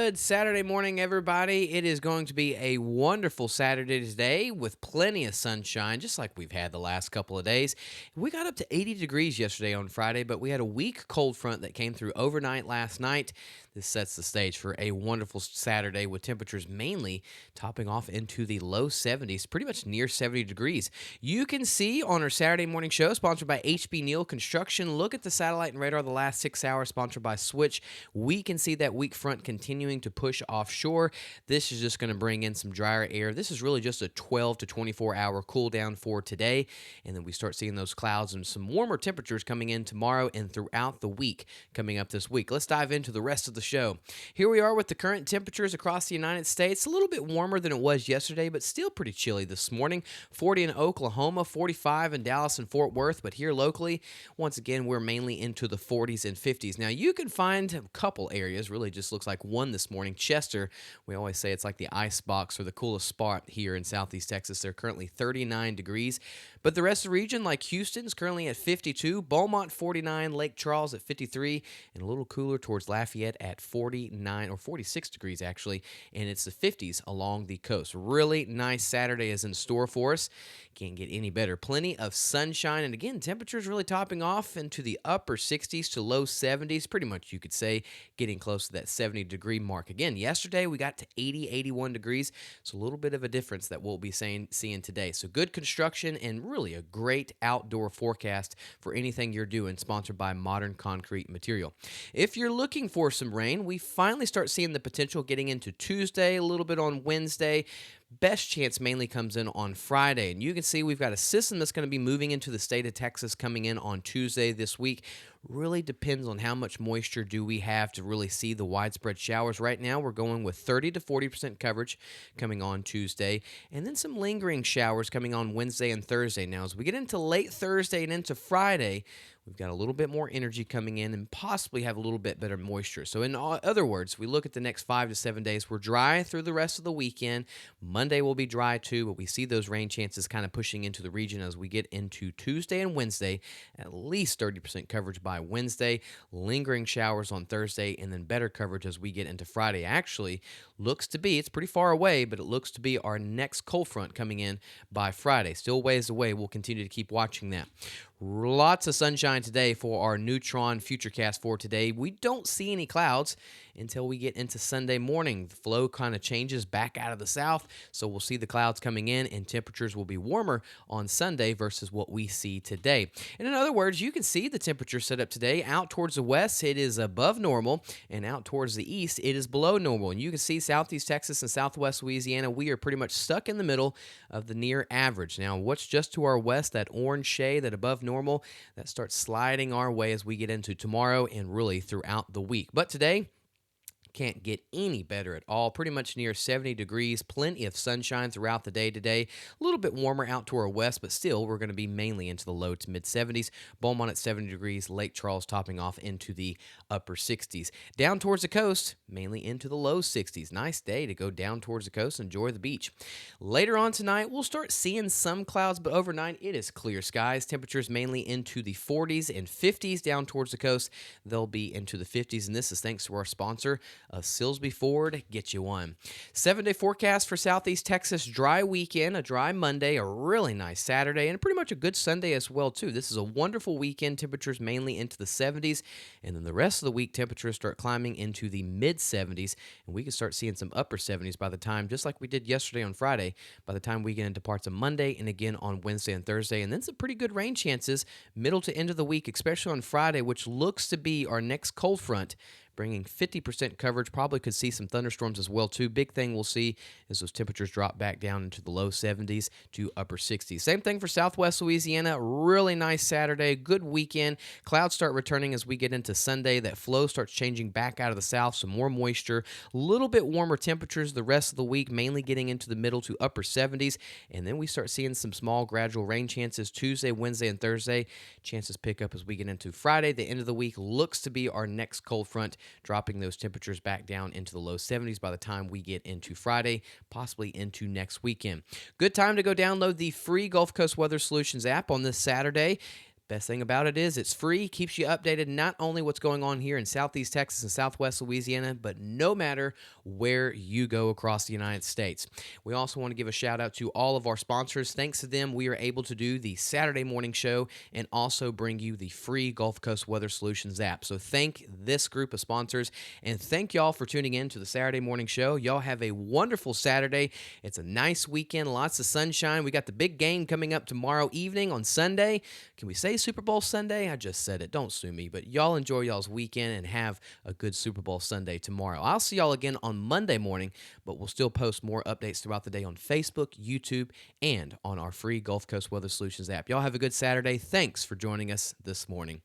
Good Saturday morning, everybody. It is going to be a wonderful Saturday today with plenty of sunshine, just like we've had the last couple of days. We got up to 80 degrees yesterday on Friday, but we had a weak cold front that came through overnight last night. This sets the stage for a wonderful Saturday with temperatures mainly topping off into the low 70s, pretty much near 70 degrees. You can see on our Saturday morning show, sponsored by HB Neal Construction, look at the satellite and radar the last 6 hours, sponsored by Switch. We can see that weak front continuing to push offshore. This is just going to bring in some drier air. This is really just a 12 to 24 hour cool down for today. And then we start seeing those clouds and some warmer temperatures coming in tomorrow and throughout the week coming up this week. Let's dive into the rest of the show. Here we are with the current temperatures across the United States. A little bit warmer than it was yesterday, but still pretty chilly this morning. 40 in Oklahoma, 45 in Dallas and Fort Worth. But here locally, once again, we're mainly into the 40s and 50s. Now, you can find a couple areas, really just looks like one this morning. Chester, we always say it's like the ice box or the coolest spot here in Southeast Texas. They're currently 39 degrees. But the rest of the region, like Houston, is currently at 52, Beaumont 49, Lake Charles at 53, and a little cooler towards Lafayette at 49 or 46 degrees actually, and it's the 50s along the coast. Really nice Saturday is in store for us. Can't get any better. Plenty of sunshine, and again, temperatures really topping off into the upper 60s to low 70s, pretty much you could say getting close to that 70-degree mark. Again, yesterday we got to 80, 81 degrees, so a little bit of a difference that we'll be seeing today. So good construction and really a great outdoor forecast for anything you're doing, sponsored by Modern Concrete Material. If you're looking for some rain, we finally start seeing the potential getting into Tuesday, a little bit on Wednesday. Best chance mainly comes in on Friday, and you can see we've got a system that's going to be moving into the state of Texas coming in on Tuesday this week. Really depends on how much moisture do we have to really see the widespread showers. Right now, we're going with 30 to 40% coverage coming on Tuesday, and then some lingering showers coming on Wednesday and Thursday. Now, as we get into late Thursday and into Friday, we've got a little bit more energy coming in and possibly have a little bit better moisture. So in other words, we look at the next 5 to 7 days. We're dry through the rest of the weekend. Monday will be dry too, but we see those rain chances kind of pushing into the region as we get into Tuesday and Wednesday. At least 30% coverage by Wednesday, lingering showers on Thursday, and then better coverage as we get into Friday. Actually, looks to be, it's pretty far away, but it looks to be our next cold front coming in by Friday. Still ways away. We'll continue to keep watching that. Lots of sunshine today for our Neutron Futurecast for today. We don't see any clouds until we get into Sunday morning. The flow kind of changes back out of the south, so we'll see the clouds coming in and temperatures will be warmer on Sunday versus what we see today. And in other words, you can see the temperature set up today. Out towards the west, it is above normal, and out towards the east, it is below normal. And you can see Southeast Texas and Southwest Louisiana, we are pretty much stuck in the middle of the near average. Now, what's just to our west, that orange shade, that above normal, that starts sliding our way as we get into tomorrow and really throughout the week. But today, can't get any better at all. Pretty much near 70 degrees. Plenty of sunshine throughout the day today. A little bit warmer out to our west, but still we're going to be mainly into the low to mid 70s. Beaumont at 70 degrees. Lake Charles topping off into the upper 60s. Down towards the coast, mainly into the low 60s. Nice day to go down towards the coast and enjoy the beach. Later on tonight, we'll start seeing some clouds, but overnight it is clear skies. Temperatures mainly into the 40s and 50s. Down towards the coast, they'll be into the 50s, and this is thanks to our sponsor, Silsby Ford. Get you one. 7-day forecast for Southeast Texas. Dry weekend, a dry Monday, a really nice Saturday, and pretty much a good Sunday as well, too. This is a wonderful weekend. Temperatures mainly into the 70s, and then the rest of the week, temperatures start climbing into the mid-70s, and we can start seeing some upper 70s by the time, just like we did yesterday on Friday, by the time we get into parts of Monday and again on Wednesday and Thursday, and then some pretty good rain chances middle to end of the week, especially on Friday, which looks to be our next cold front, bringing 50% coverage. Probably could see some thunderstorms as well, too. Big thing we'll see is those temperatures drop back down into the low 70s to upper 60s. Same thing for Southwest Louisiana. Really nice Saturday. Good weekend. Clouds start returning as we get into Sunday. That flow starts changing back out of the south. Some more moisture. A little bit warmer temperatures the rest of the week, mainly getting into the middle to upper 70s. And then we start seeing some small gradual rain chances Tuesday, Wednesday, and Thursday. Chances pick up as we get into Friday. The end of the week looks to be our next cold front, dropping those temperatures back down into the low 70s by the time we get into Friday, possibly into next weekend. Good time to go download the free Gulf Coast Weather Solutions app on this Saturday. Best thing about it is it's free, keeps you updated not only what's going on here in Southeast Texas and Southwest Louisiana, but no matter where you go across the United States. We also want to give a shout out to all of our sponsors. Thanks to them, we are able to do the Saturday morning show and also bring you the free Gulf Coast Weather Solutions app. So thank this group of sponsors and thank y'all for tuning in to the Saturday morning show. Y'all have a wonderful Saturday. It's a nice weekend, lots of sunshine. We got the big game coming up tomorrow evening on Sunday. Can we say Super Bowl Sunday? I just said it. Don't sue me. But y'all enjoy y'all's weekend and have a good Super Bowl Sunday tomorrow. I'll see y'all again on Monday morning, but we'll still post more updates throughout the day on Facebook, YouTube, and on our free Gulf Coast Weather Solutions app. Y'all have a good Saturday. Thanks for joining us this morning.